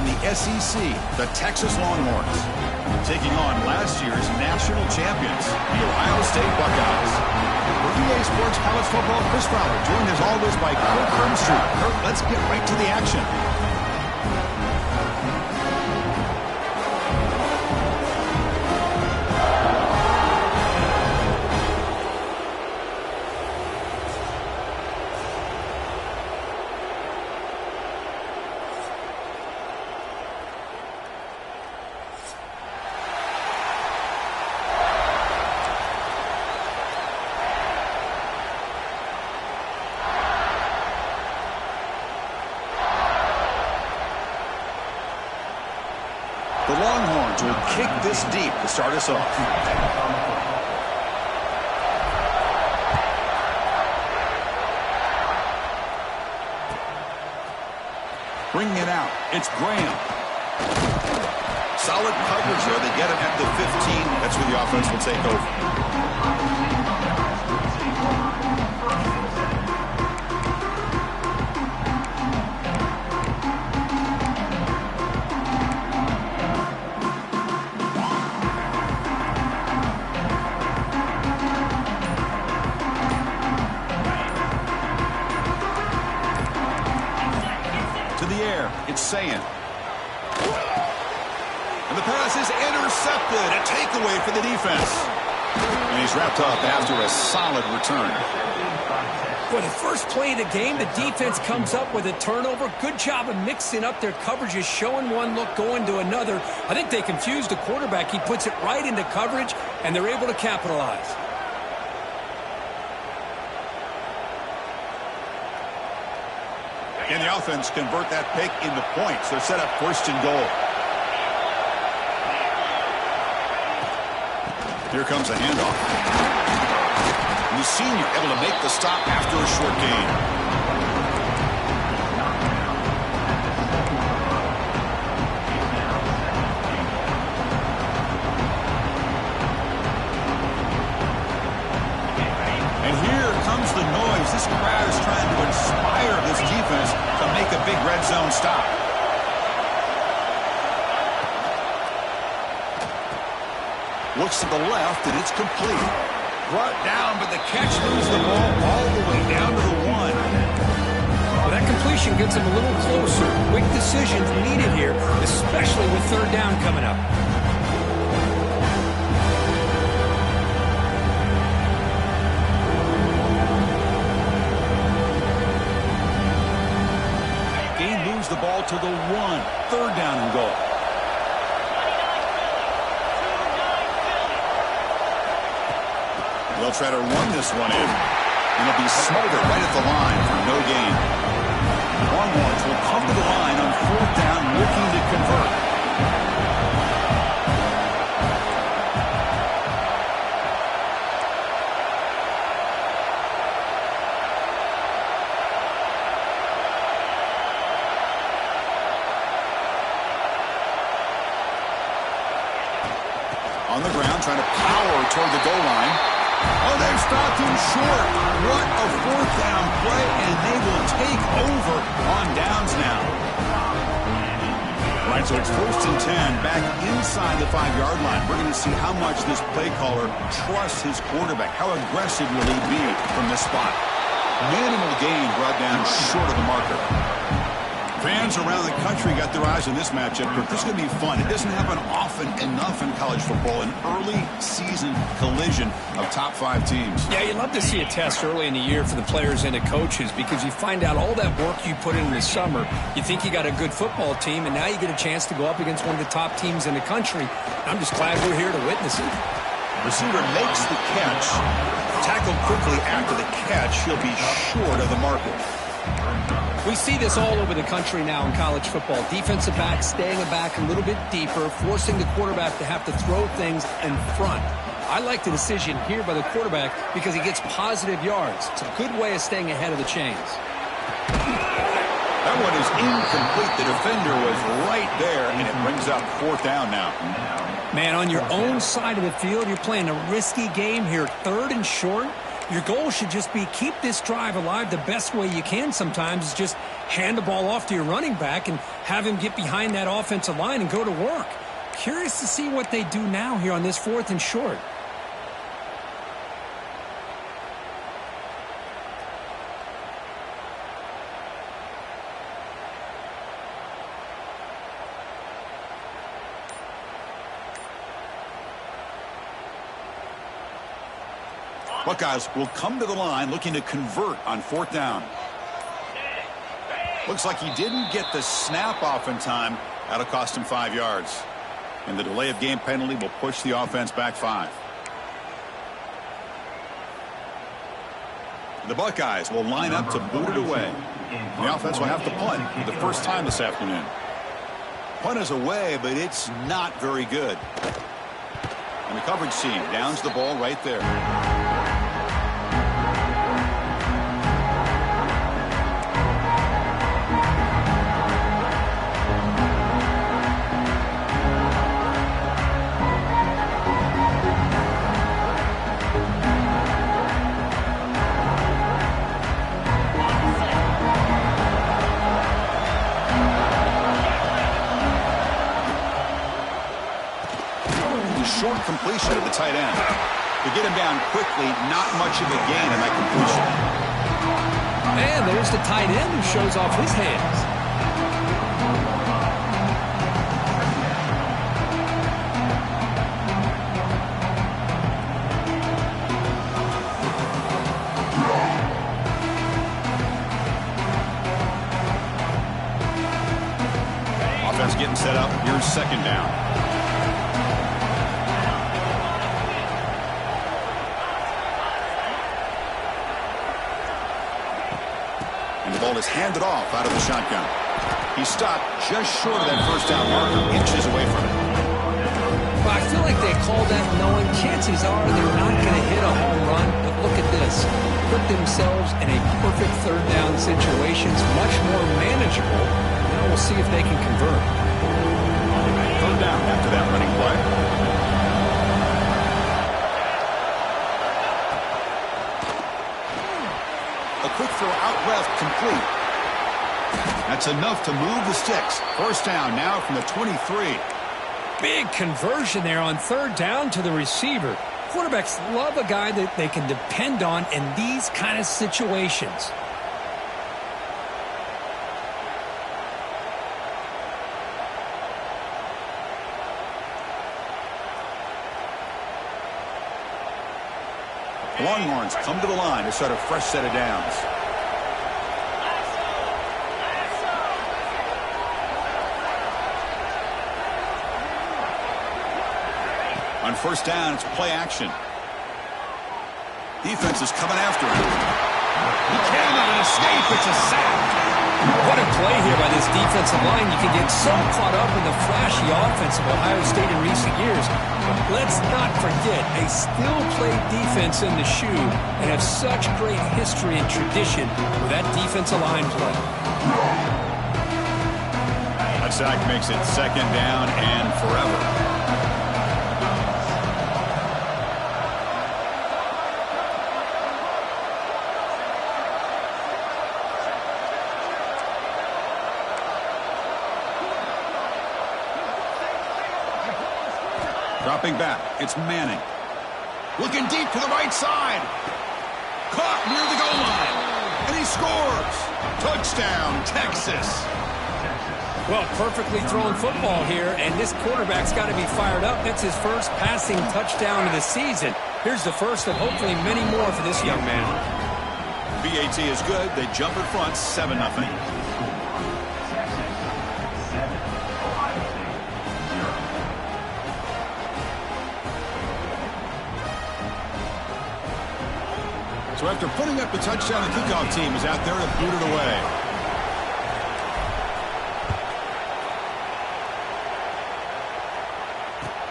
the SEC, the Texas Longhorns, taking on last year's national champions, the Ohio State Buckeyes. For EA Sports College Football, Chris Fowler, joined as always by Kurt Hermstreet. Kurt, let's get right to the action. The Longhorns will kick this deep to start us off. Bringing it out, it's Graham. Solid coverage there. They get him at the 15. That's where the offense will take over. Saying. And the pass is intercepted. A takeaway for the defense. And he's wrapped up after a solid return. For the first play of the game, the defense comes up with a turnover. Good job of mixing up their coverages, showing one look, going to another. I think they confused the quarterback. He puts it right into coverage, and they're able to capitalize. And the offense convert that pick into points. They're set up first and goal. Here comes a handoff. And the senior able to make the stop after a short gain. The noise. This crowd is trying to inspire this defense to make a big red zone stop. Looks to the left, and it's complete. Brought down, but the catch moves the ball all the way down to the 1. Well, that completion gets him a little closer. Quick decisions needed here, especially with third down coming up. The ball to the 1. Third down and goal. They'll try to run this one in. And it'll be smothered right at the line for no gain. Longhorns will come to the line on fourth down, looking to convert. On the ground, trying to power toward the goal line. Oh, they've stopped him short. What a fourth down play, and they will take over on downs now. Right, so it's first and 10, back inside the 5-yard line. We're going to see how much this play caller trusts his quarterback. How aggressive will he be from this spot? Minimal gain brought down short of the marker. Fans around the country got their eyes on this matchup. This is going to be fun. It doesn't happen often enough in college football, an early season collision of top 5 teams. Yeah, you'd love to see a test early in the year for the players and the coaches because you find out all that work you put in the summer. You think you got a good football team, and now you get a chance to go up against one of the top teams in the country. I'm just glad we're here to witness it. Receiver makes the catch. Tackled quickly after the catch. He'll be short of the marker. We see this all over the country now in college football. Defensive backs staying back a little bit deeper, forcing the quarterback to have to throw things in front. I like the decision here by the quarterback because he gets positive yards. It's a good way of staying ahead of the chains. That one is incomplete. The defender was right there, and it brings up fourth down now. Man, on your own side of the field, you're playing a risky game here. Third and short. Your goal should just be keep this drive alive the best way you can sometimes is just hand the ball off to your running back and have him get behind that offensive line and go to work. Curious to see what they do now here on this 4th and short. Buckeyes will come to the line looking to convert on 4th down. Looks like he didn't get the snap off in time. That'll cost him 5 yards. And the delay of game penalty will push the offense back 5. The Buckeyes will line up to boot it away. The offense will have to punt for the first time this afternoon. Punt is away, but it's not very good. And the coverage team downs the ball right there. Short completion of the tight end. To get him down quickly, not much of a gain in that completion. And there's the tight end who shows off his hands. Offense getting set up. Here's 2nd down. The ball is handed off out of the shotgun. He stopped just short of that 1st down marker, inches away from it. Well, I feel like they call that knowing chances are they're not going to hit a home run. But look at this. Put themselves in a perfect 3rd down situation. It's much more manageable. Now we'll see if they can convert. 3rd down after that running play. A quick throw out left, complete. That's enough to move the sticks. 1st down now from the 23. Big conversion there on 3rd down to the receiver. Quarterbacks love a guy that they can depend on in these kind of situations. Longhorns come to the line to start a fresh set of downs. On 1st down, it's play action. Defense is coming after him. He cannot escape. It's a sack. What a play here by this defensive line. You can get so caught up in the flashy offense of Ohio State in recent years. But let's not forget a still-play defense in the shoe and have such great history and tradition with that defensive line play. That sack makes it 2nd down and forever. Dropping back, it's Manning. Looking deep to the right side. Caught near the goal line. And he scores. Touchdown, Texas. Well, perfectly thrown football here, and this quarterback's got to be fired up. That's his first passing touchdown of the season. Here's the first of hopefully many more for this young man. BAT is good. They jump in front, 7-0. So after putting up the touchdown, the kickoff team is out there to boot it away.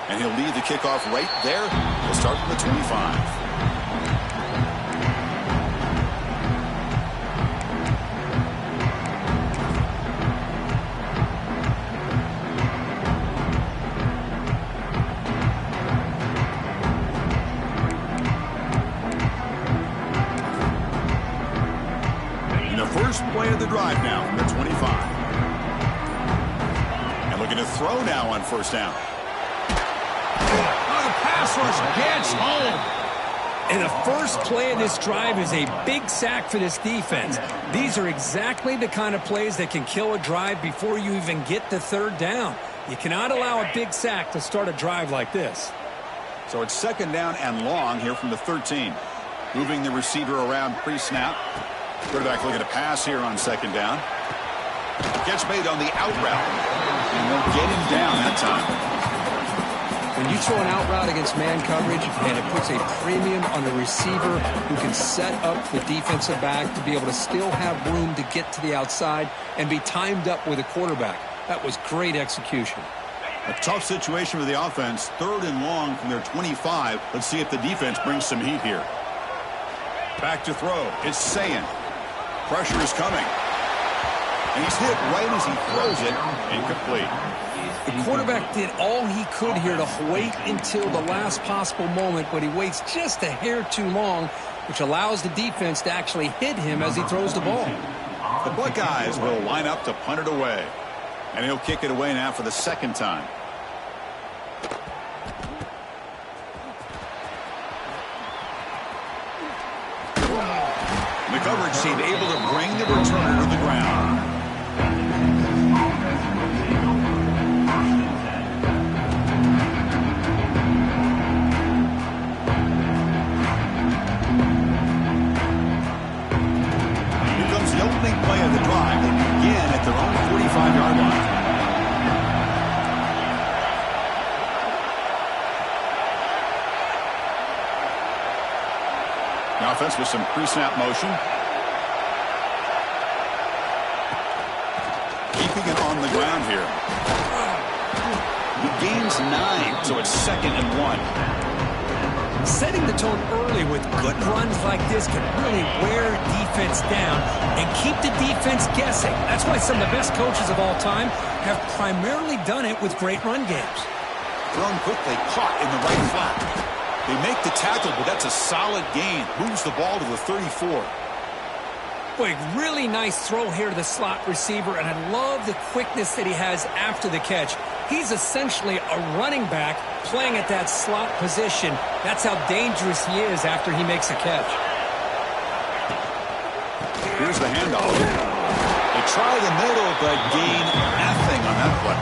And he'll lead the kickoff right there. He'll start from the 25. the drive now from the 25. And looking to throw now on first down. Oh, the pass rush gets home. And the first play of this drive is a big sack for this defense. These are exactly the kind of plays that can kill a drive before you even get to third down. You cannot allow a big sack to start a drive like this. So it's second down and long here from the 13. Moving the receiver around pre-snap. Quarterback looking to pass here on second down. Gets made on the out route. And they'll get him down that time. When you throw an out route against man coverage, and it puts a premium on a receiver who can set up the defensive back to be able to still have room to get to the outside and be timed up with a quarterback. That was great execution. A tough situation for the offense. Third and long from their 25. Let's see if the defense brings some heat here. Back to throw. It's Sayin. Pressure is coming. And he's hit right as he throws it. Incomplete. The quarterback did all he could here to wait until the last possible moment, but he waits just a hair too long, which allows the defense to actually hit him as he throws the ball. The Buckeyes will line up to punt it away. And he'll kick it away now for the second time. The coverage team able to bring the returner to the ground. Here comes the opening play of the drive. They begin at their own 45-yard line. The offense with some pre-snap motion. Keeping it on the ground here. He gains 9, so it's second and 1. Setting the tone early with good runs like this can really wear defense down and keep the defense guessing. That's why some of the best coaches of all time have primarily done it with great run games. Thrown quickly, caught in the right flat. They make the tackle, but that's a solid gain. Moves the ball to the 34. Boy, really nice throw here to the slot receiver, and I love the quickness that he has after the catch. He's essentially a running back playing at that slot position. That's how dangerous he is after he makes a catch. Here's the handoff. They try the middle, but gain nothing on that play.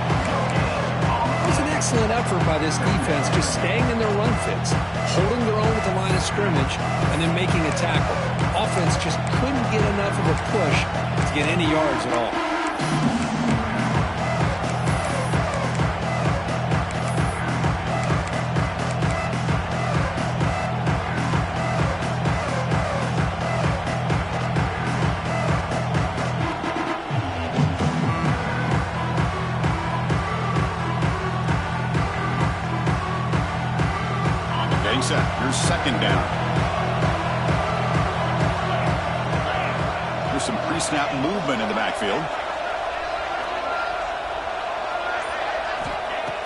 It was an excellent effort by this defense, just staying in their run fits, holding their own at the line of scrimmage, and then making a tackle. Offense just couldn't get enough of a push to get any yards at all. Here's second down. There's some pre-snap movement in the backfield.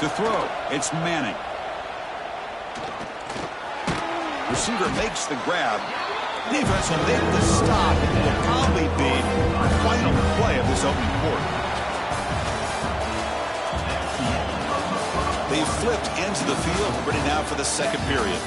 To throw, it's Manning. Receiver makes the grab. Defense will make the stop, and it will probably be the final play of this opening quarter. They flipped ends of the field, ready now for the second period.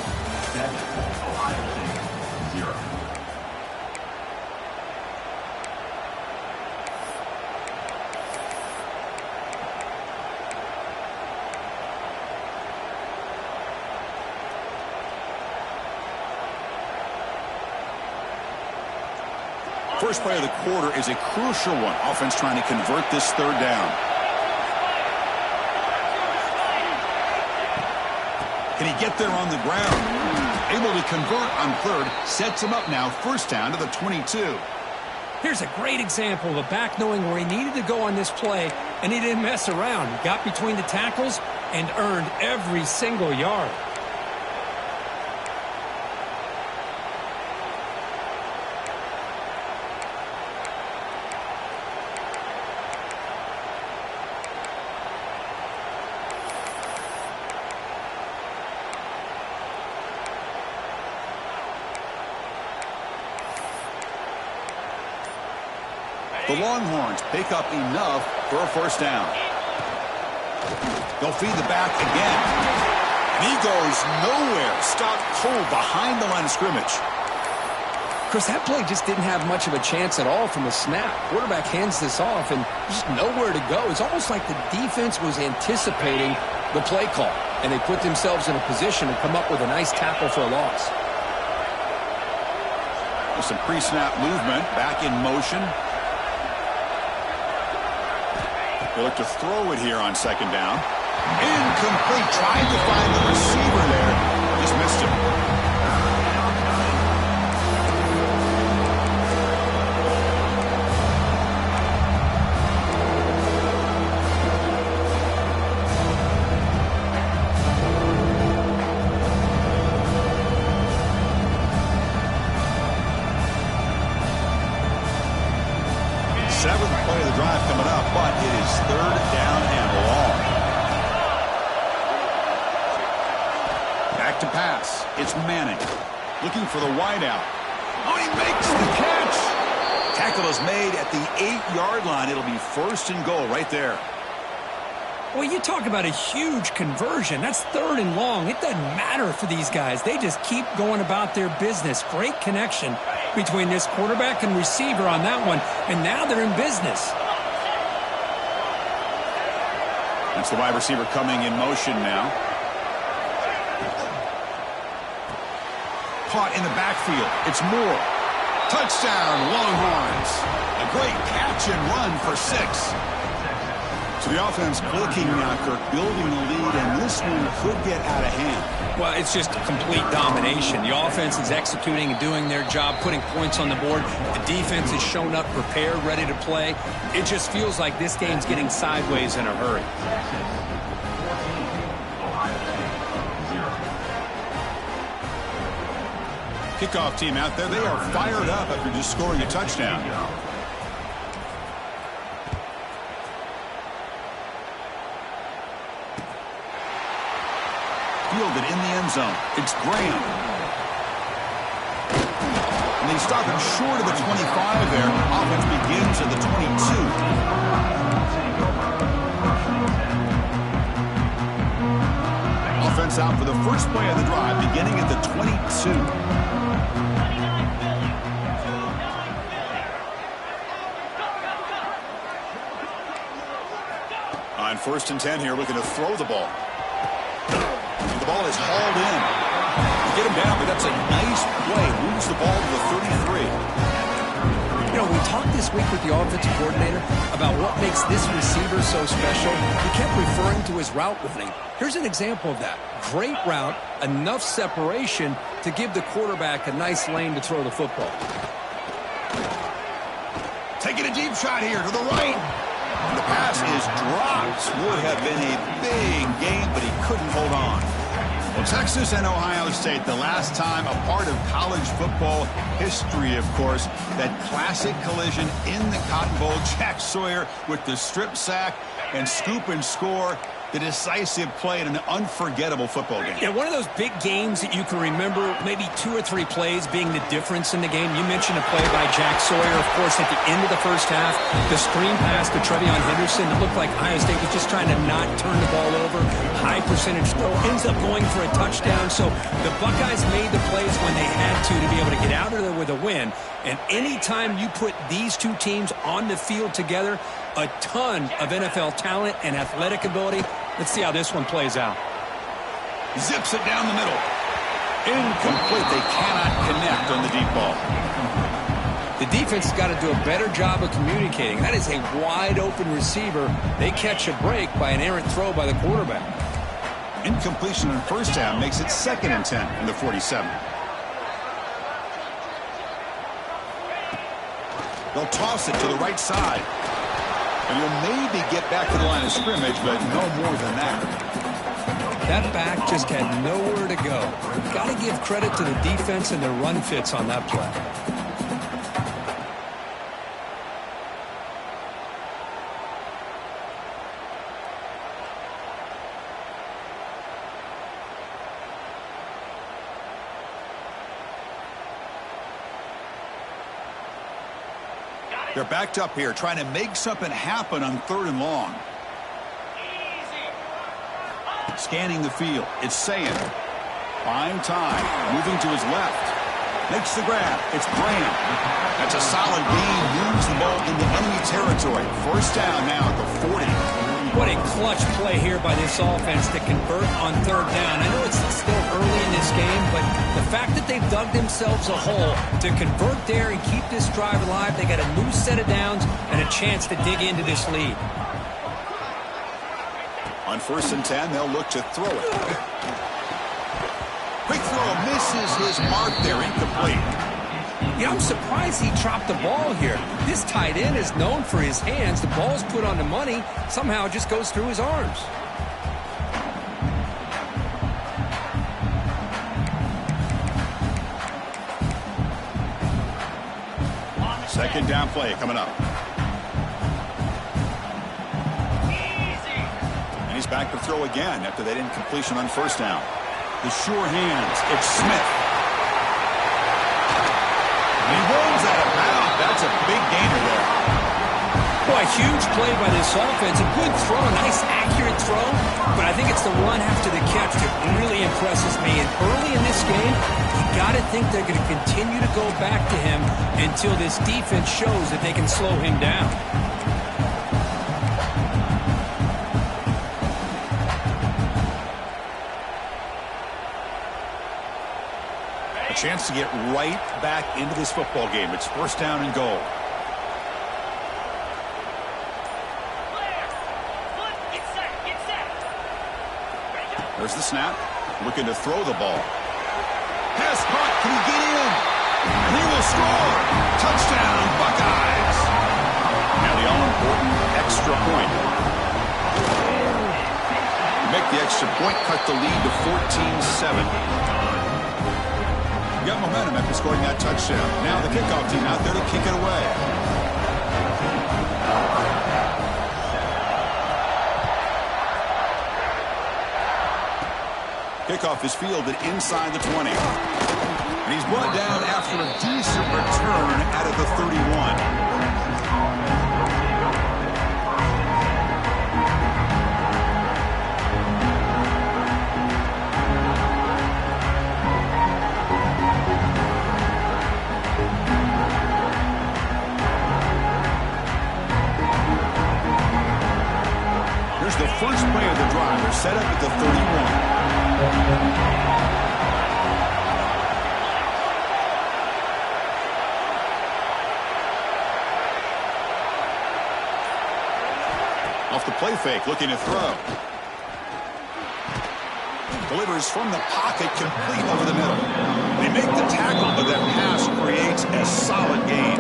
First play of the quarter is a crucial one. Offense trying to convert this third down. Can he get there on the ground? Able to convert on third. Sets him up now. First down to the 22. Here's a great example of a back knowing where he needed to go on this play, and he didn't mess around. He got between the tackles and earned every single yard. The Longhorns pick up enough for a first down. They'll feed the back again. And he goes nowhere. Stopped cold behind the line of scrimmage. Chris, that play just didn't have much of a chance at all from the snap. Quarterback hands this off and just nowhere to go. It's almost like the defense was anticipating the play call, and they put themselves in a position to come up with a nice tackle for a loss. There's some pre-snap movement, back in motion. They look to throw it here on second down. Incomplete. Tried to find the receiver there. Just missed him. Seventh play of the drive coming up, but it is third down and long. Back to pass. It's Manning. Looking for the wideout. Oh, he makes the catch. Tackle is made at the 8-yard line. It'll be first and goal right there. Well, you talk about a huge conversion. That's third and long. It doesn't matter for these guys. They just keep going about their business. Great connection between this quarterback and receiver on that one, and now they're in business. That's the wide receiver coming in motion now. Caught in the backfield. It's Moore. Touchdown, Longhorns. A great catch and run for 6. So the offense clicking now, Kirk, building the lead, and this one could get out of hand. Well, it's just complete domination. The offense is executing and doing their job, putting points on the board. The defense has shown up, prepared, ready to play. It just feels like this game's getting sideways in a hurry. Kickoff team out there. They are fired up after just scoring a touchdown. Fielded in the end zone. It's Graham. And they stop him short of the 25 there. Offense begins at the 22. Offense out for the first play of the drive, beginning at the 22. On 1st and 10 here, looking to throw the ball. The ball is hauled in. You get him down, but that's a nice play. Moves the ball to the 33. You know, we talked this week with the offensive coordinator about what makes this receiver so special. He kept referring to his route running. Here's an example of that. Great route, enough separation to give the quarterback a nice lane to throw the football. Taking a deep shot here to the right. And the pass is dropped. Would have been a big game, but he couldn't hold on. Well, Texas and Ohio State, the last time a part of college football history, of course, that classic collision in the Cotton Bowl. Jack Sawyer with the strip sack and scoop and score. The decisive play in an unforgettable football game. Yeah, one of those big games that you can remember, maybe 2 or 3 plays being the difference in the game. You mentioned a play by Jack Sawyer, of course, at the end of the first half. The screen pass to Trevion Henderson. It looked like Ohio State was just trying to not turn the ball over. High percentage throw. Ends up going for a touchdown. So the Buckeyes made the plays when they had to be able to get out of there with a win. And anytime you put these two teams on the field together, a ton of NFL talent and athletic ability. Let's see how this one plays out. Zips it down the middle. Incomplete. They cannot connect on the deep ball. The defense has got to do a better job of communicating. That is a wide-open receiver. They catch a break by an errant throw by the quarterback. Incompletion on first down makes it 2nd and 10 from the 47. They'll toss it to the right side. And he'll maybe get back to the line of scrimmage, but no more than that. That back just had nowhere to go. Got to give credit to the defense and their run fits on that play. They're backed up here, trying to make something happen on 3rd and long. Scanning the field. It's Sayin. Buying time. Moving to his left. Makes the grab. It's Graham. That's a solid gain. Moves the ball into enemy territory. 1st down now at the 40. What a clutch play here by this offense to convert on 3rd down. I know it's still early in this game, but the fact that they've dug themselves a hole to convert there and keep this drive alive, they got a new set of downs and a chance to dig into this lead. On 1st and 10, they'll look to throw it. Quick throw, misses his mark there, incomplete. Yeah, I'm surprised he dropped the ball here. This tight end is known for his hands. The ball's put on the money. Somehow it just goes through his arms. Second down play coming up. And he's back to throw again after that incompletion on 1st down. The sure hands. It's Smith. And he rolls out of bounds. That's a big gainer there. Boy, huge play by this offense. A good throw, a nice accurate throw. But I think it's the run after the catch that really impresses me. And early in this game, you got to think they're going to continue to go back to him until this defense shows that they can slow him down. A chance to get right back into this football game. It's 1st down and goal. There's the snap. Looking to throw the ball. Pass caught. Can he get in? And he will score. Touchdown, Buckeyes. Now the all-important extra point. Make the extra point, cut the lead to 14-7. Got momentum after scoring that touchdown. Now the kickoff team out there to kick it away. Kickoff is fielded inside the 20. And he's brought down after a decent return out of the 31. Here's the first play of the drive. They're set up at the 31. Off the play fake, looking to throw. Delivers from the pocket, complete over the middle. They make the tackle, but that pass creates a solid gain.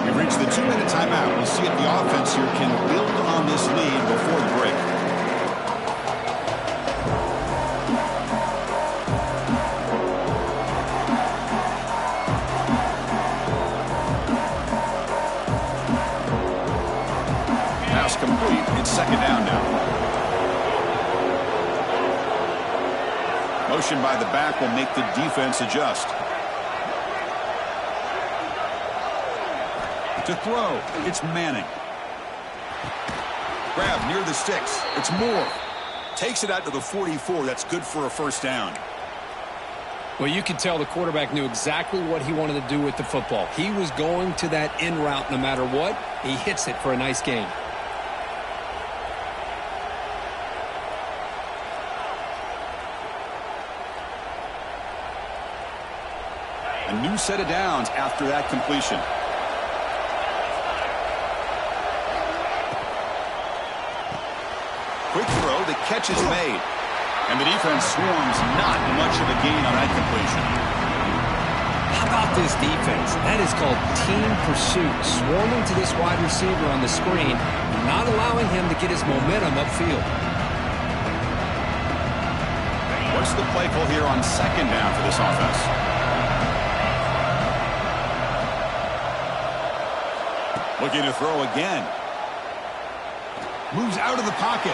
We've reached the 2-minute timeout. We'll see if the offense here can build on this lead before the break. Complete. It's 2nd down now. Motion by the back will make the defense adjust. To throw, it's Manning. Grab near the sticks. It's Moore. Takes it out to the 44. That's good for a 1st down. Well, you could tell the quarterback knew exactly what he wanted to do with the football. He was going to that in route no matter what. He hits it for a nice gain. A new set of downs after that completion. Quick throw, the catch is made. And the defense swarms, not much of a gain on that completion. How about this defense? That is called team pursuit. Swarming to this wide receiver on the screen, not allowing him to get his momentum upfield. What's the play call here on 2nd down for this offense? Looking to throw again. Moves out of the pocket.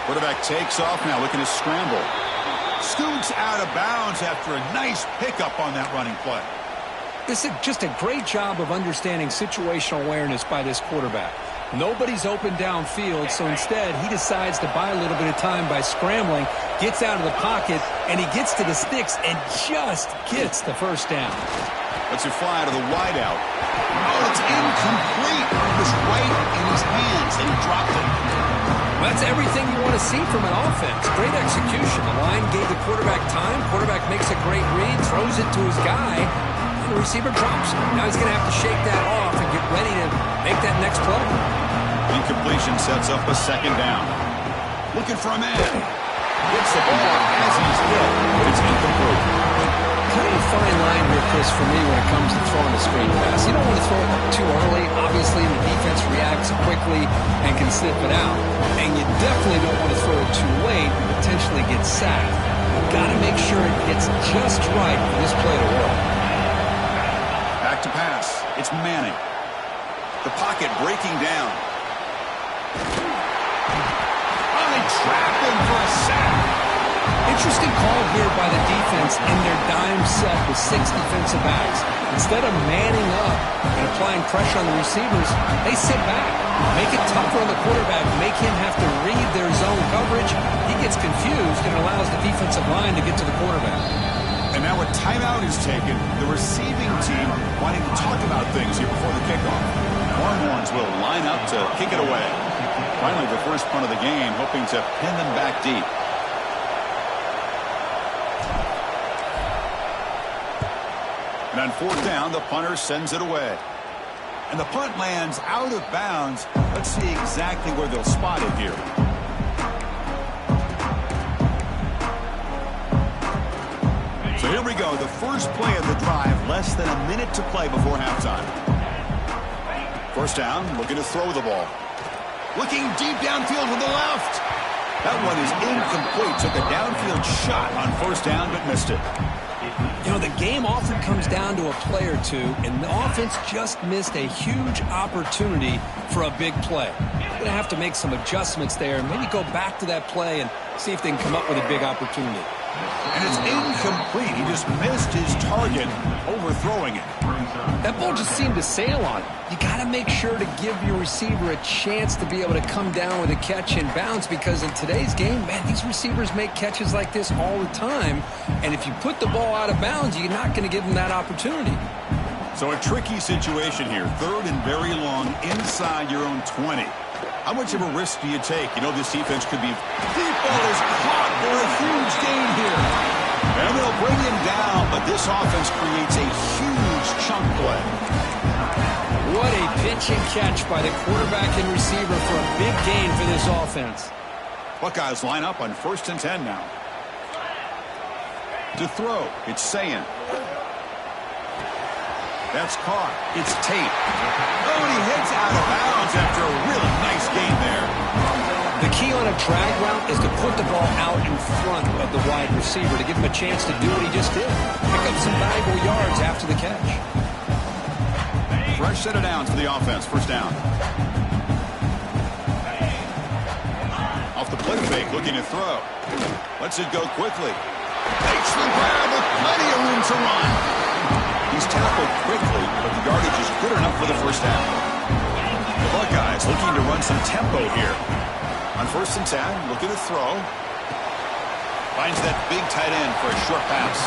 Quarterback takes off now, looking to scramble. Scoots out of bounds after a nice pickup on that running play. This is just a great job of understanding situational awareness by this quarterback. Nobody's open downfield, so instead he decides to buy a little bit of time by scrambling, gets out of the pocket, and he gets to the sticks and just gets the first down. Let's it fly to the wideout. Oh, it's incomplete. It was right in his hands, and he dropped it. Well, that's everything you want to see from an offense. Great execution. The line gave the quarterback time. Quarterback makes a great read, throws it to his guy, and the receiver drops it. Now he's going to have to shake that off and get ready to make that next play. Incompletion sets up a second down. Looking for a man. Gets the ball as he's hit, but it's incomplete. Kind of a fine line here, Chris, for me when it comes to throwing a screen pass. You don't want to throw it too early. Obviously, the defense reacts quickly and can sniff it out. And you definitely don't want to throw it too late and potentially get sacked. You've got to make sure it hits just right for this play to work. Back to pass. It's Manning. The pocket breaking down. Oh, they trapped him for a sack. Interesting call here by the defense in their dime set with 6 defensive backs. Instead of manning up and applying pressure on the receivers, they sit back, make it tougher on the quarterback, make him have to read their zone coverage. He gets confused and allows the defensive line to get to the quarterback. And now a timeout is taken. The receiving team wanting to talk about things here before the kickoff. Longhorns will line up to kick it away. Finally, the first punt of the game, hoping to pin them back deep. And on fourth down, the punter sends it away. And the punt lands out of bounds. Let's see exactly where they'll spot it here. So here we go, the first play of the drive, less than a minute to play before halftime. First down, looking to throw the ball. Looking deep downfield to the left. That one is incomplete. Took a downfield shot on first down, but missed it. You know, the game often comes down to a play or two, and the offense just missed a huge opportunity for a big play. They're going to have to make some adjustments there and maybe go back to that play and see if they can come up with a big opportunity. And it's incomplete. He just missed his target, overthrowing it. That ball just seemed to sail on him. You got to make sure to give your receiver a chance to be able to come down with a catch and bounce, because in today's game, man, these receivers make catches like this all the time. And if you put the ball out of bounds, you're not going to give them that opportunity. So a tricky situation here. Third and very long inside your own 20. How much of a risk do you take? You know this defense could be... Deep ball is caught for a huge gain here. And they'll bring him down, but this offense creates a huge chunk play. What a pitch and catch by the quarterback and receiver for a big gain for this offense. Buckeyes line up on 1st and 10 now. To throw, it's Sayin. That's caught. It's Tate. Oh, and he hits out of bounds after a really nice gain there. The key on a drag route is to put the ball out in front of the wide receiver to give him a chance to do what he just did. Pick up some valuable yards after the catch. Fresh set of downs for the offense. First down. Off the play fake, looking to throw. Lets it go quickly. Takes the grab with plenty of room to run. He's tackled quickly, but the yardage is good enough for the first down. The Buckeyes looking to run some tempo here. On 1st and 10, looking to throw. Finds that big tight end for a short pass.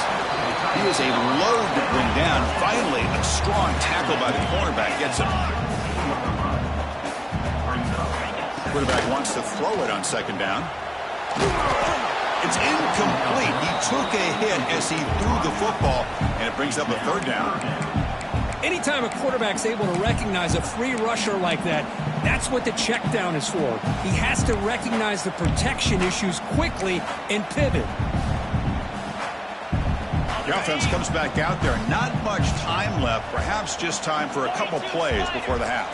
He is a load to bring down. Finally, a strong tackle by the cornerback gets him. Quarterback wants to throw it on 2nd down. It's incomplete. He took a hit as he threw the football, and it brings up a 3rd down. Anytime a quarterback's able to recognize a free rusher like that, that's what the check down is for. He has to recognize the protection issues quickly and pivot. The offense comes back out there. Not much time left. Perhaps just time for a couple plays before the half.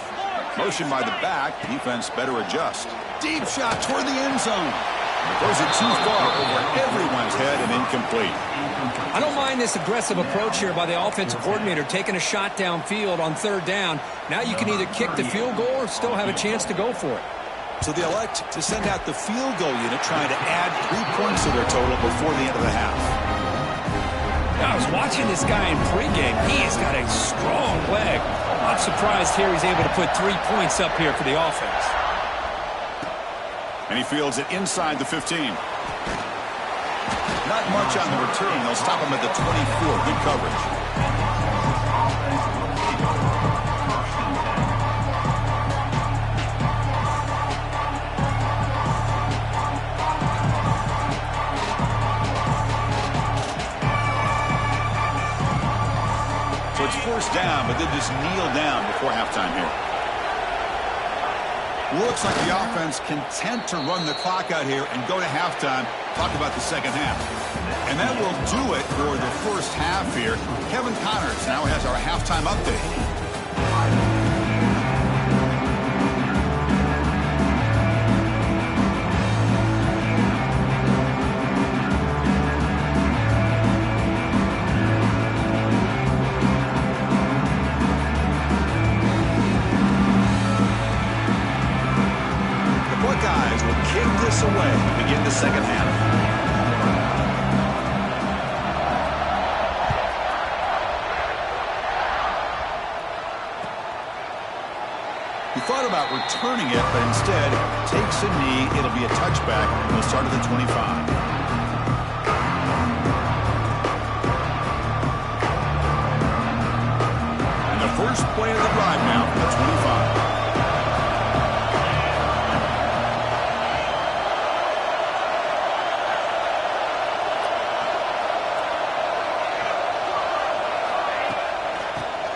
Motion by the back. Defense better adjust. Deep shot toward the end zone. Throws it too far over everyone's head and incomplete. I don't mind this aggressive approach here by the offensive coordinator, taking a shot downfield on 3rd down. Now you can either kick the field goal or still have a chance to go for it. So they elect to send out the field goal unit, trying to add 3 points to their total before the end of the half. I was watching this guy in pregame. He's got a strong leg. Not surprised here he's able to put 3 points up here for the offense. And he fields it inside the 15. Not much on the return. They'll stop him at the 24. Good coverage. So it's first down, but they just kneel down before halftime here. Looks like the offense content to run the clock out here and go to halftime. Talk about the second half. And that will do it for the first half here. Kevin Connors now has our halftime update. Away to begin the second half. He thought about returning it, but instead takes a knee. It'll be a touchback. He'll start at the 25. And the first play of the drive now from the 25.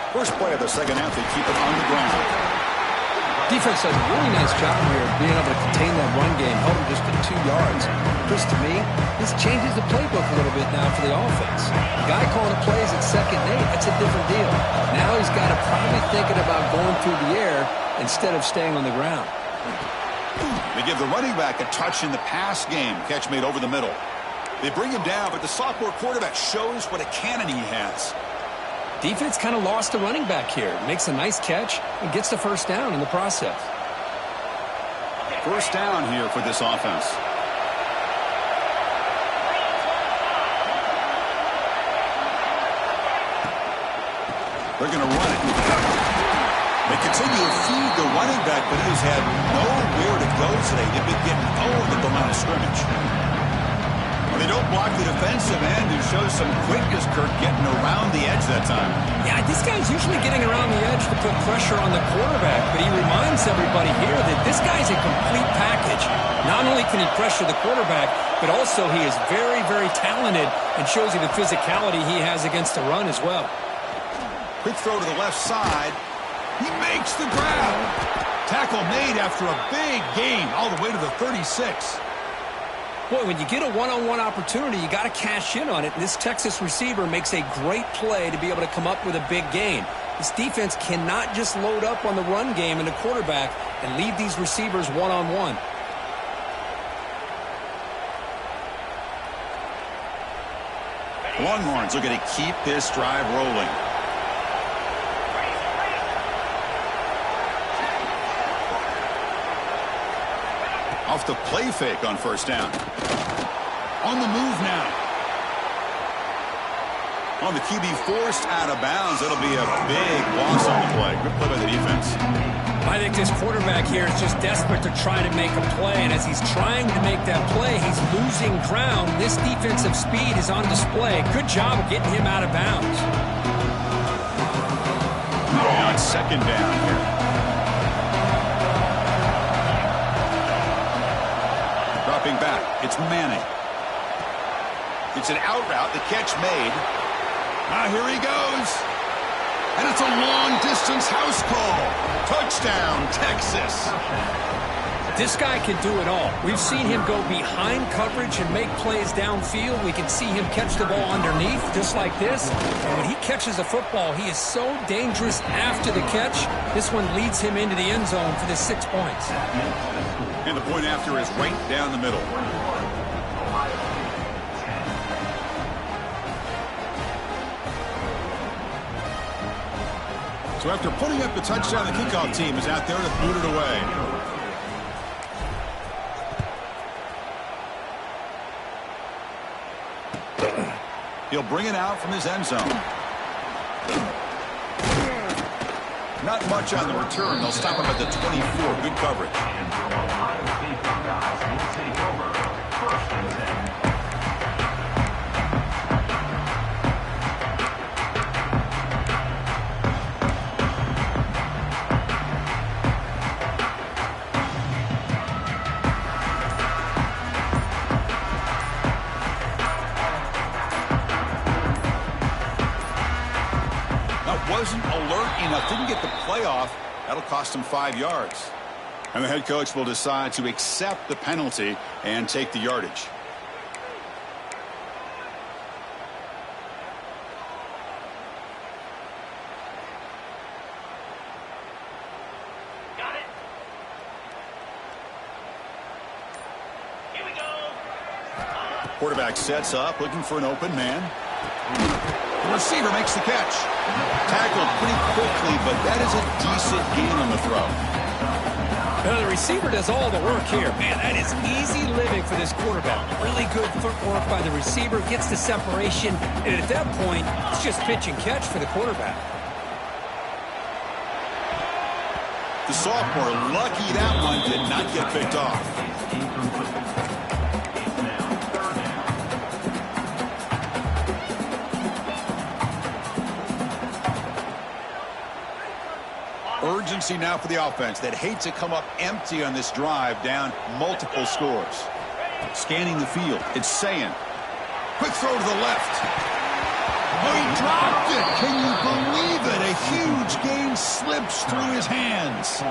First play of the second half, they keep it on the ground. Defense does a really nice job here of being able to contain that run game, held him just to 2 yards. Chris, to me, this changes the playbook a little bit now for the offense. The guy calling the plays at 2nd and 8, that's a different deal. Now he's got to probably thinking about going through the air instead of staying on the ground. They give the running back a touch in the pass game. Catch made over the middle. They bring him down, but the sophomore quarterback shows what a cannon he has. Defense kind of lost the running back here. Makes a nice catch and gets the first down in the process. First down here for this offense. They're going to run it. They continue to feed the running back, but he has had nowhere to go today. They've been getting owned at the line of scrimmage. They don't block the defensive end, who shows some quickness, Kirk, getting around the edge that time. Yeah, this guy's usually getting around the edge to put pressure on the quarterback, but he reminds everybody here that this guy's a complete package. Not only can he pressure the quarterback, but also he is very, very talented and shows you the physicality he has against the run as well. Quick throw to the left side. He makes the grab. Tackle made after a big gain all the way to the 36. Boy, when you get a one-on-one opportunity, you got to cash in on it. And this Texas receiver makes a great play to be able to come up with a big gain. This defense cannot just load up on the run game and the quarterback and leave these receivers one-on-one. Longhorns are going to keep this drive rolling. Off the play fake on first down. On the move now. On the QB forced out of bounds. It'll be a big loss on the play. Good play by the defense. I think this quarterback here is just desperate to try to make a play, and as he's trying to make that play, he's losing ground. This defensive speed is on display. Good job of getting him out of bounds. Now it's second down here. Dropping back, it's Manning. It's an out route, the catch made. Here he goes. And it's a long-distance house call. Touchdown, Texas. This guy can do it all. We've seen him go behind coverage and make plays downfield. We can see him catch the ball underneath, just like this. And when he catches the football, he is so dangerous after the catch. This one leads him into the end zone for the 6 points. And the point after is right down the middle. So after putting up the touchdown, the kickoff team is out there to boot it away. He'll bring it out from his end zone. Not much on the return. They'll stop him at the 24. Good coverage. Wasn't alert enough, didn't get the play off. That'll cost him 5 yards. And the head coach will decide to accept the penalty and take the yardage. Got it. Here we go. Quarterback sets up, looking for an open man. The receiver makes the catch. Tackled pretty quickly, but that is a decent gain on the throw. Well, the receiver does all the work here. Man, that is easy living for this quarterback. Really good footwork by the receiver, gets the separation, and at that point, it's just pitch and catch for the quarterback. The sophomore, lucky that one did not get picked off. Urgency now for the offense that hates to come up empty on this drive, down multiple scores. Scanning the field, it's saying, quick throw to the left. Oh, he dropped it. Can you believe it? A huge gain slips through his hands.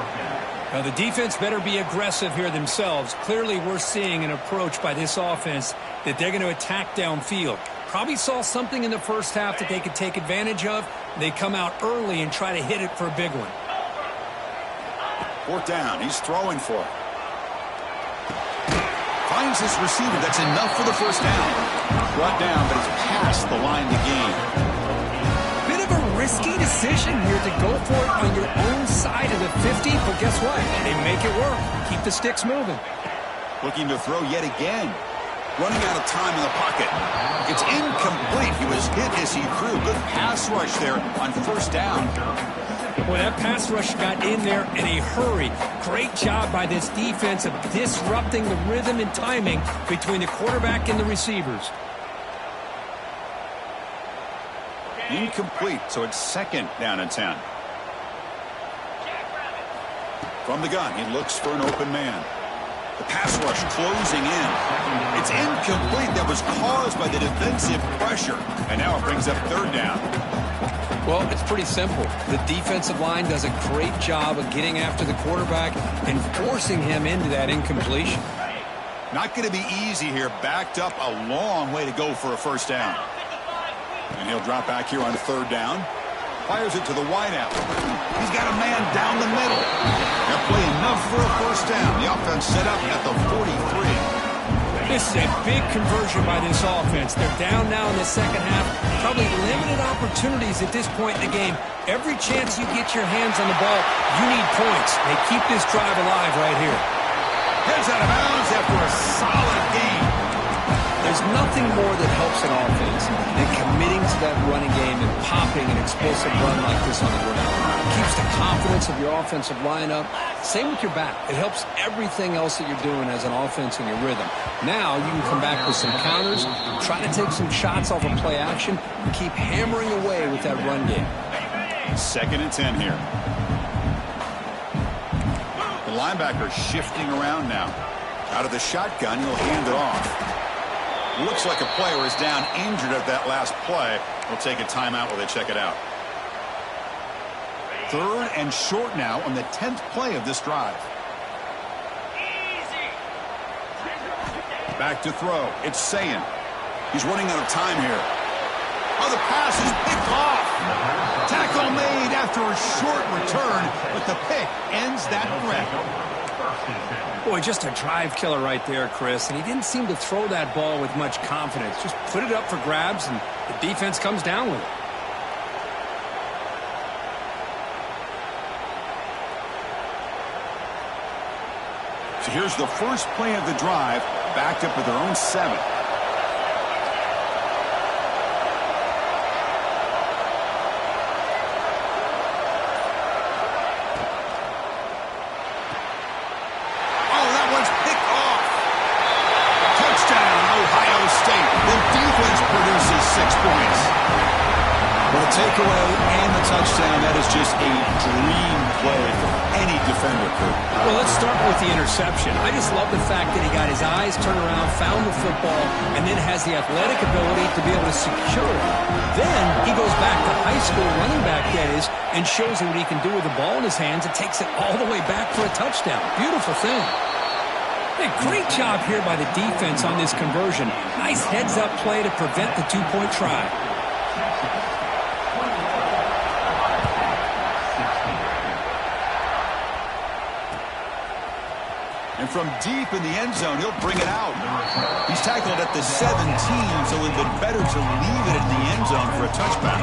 Now, the defense better be aggressive here themselves. Clearly, we're seeing an approach by this offense that they're going to attack downfield. Probably saw something in the first half that they could take advantage of. They come out early and try to hit it for a big one. Fourth down, he's throwing for it. Finds his receiver, that's enough for the first down. Brought down, but it's past the line to gain. Bit of a risky decision here to go for it on your own side of the 50, but guess what? They make it work. Keep the sticks moving. Looking to throw yet again. Running out of time in the pocket. It's incomplete. He was hit as he threw. Good pass rush there on first down. Boy, that pass rush got in there in a hurry. Great job by this defense of disrupting the rhythm and timing between the quarterback and the receivers. Incomplete, so it's second down and 10. From the gun, he looks for an open man. The pass rush closing in. It's incomplete. That was caused by the defensive pressure. And now it brings up third down. Well, it's pretty simple. The defensive line does a great job of getting after the quarterback and forcing him into that incompletion. Not going to be easy here. Backed up a long way to go for a first down. And he'll drop back here on third down. Fires it to the wideout. He's got a man down the middle. That play enough for a first down. The offense set up at the 43. This is a big conversion by this offense. They're down now in the second half. Probably limited opportunities at this point in the game. Every chance you get your hands on the ball, you need points. They keep this drive alive right here. Heads out of bounds after a solid game. There's nothing more that helps an offense than committing to that running game and popping an explosive run like this on the ground. It keeps the confidence of your offensive lineup. Same with your back. It helps everything else that you're doing as an offense in your rhythm. Now you can come back with some counters, try to take some shots off of play action, and keep hammering away with that run game. Second and 10 here. The linebacker shifting around now. Out of the shotgun, he'll hand it off. Looks like a player is down injured at that last play. We'll take a timeout while they check it out. Third and short now on the 10th play of this drive. Back to throw. It's Sayin. He's running out of time here. Oh, the pass is picked off. Tackle made after a short return, but the pick ends that threat. Boy, just a drive killer right there, Chris. And he didn't seem to throw that ball with much confidence. Just put it up for grabs, and the defense comes down with it. So here's the first play of the drive, backed up with their own 7. The takeaway and the touchdown, that is just a dream play for any defender, Kurt. Well, let's start with the interception. I just love the fact that he got his eyes turned around, found the football, and then has the athletic ability to be able to secure it. Then he goes back to high school running back days and shows you what he can do with the ball in his hands and takes it all the way back for a touchdown. Beautiful thing. Hey, great job here by the defense on this conversion. Nice heads-up play to prevent the two-point try. And from deep in the end zone, he'll bring it out. He's tackled at the 17, so it would have been better to leave it in the end zone for a touchback.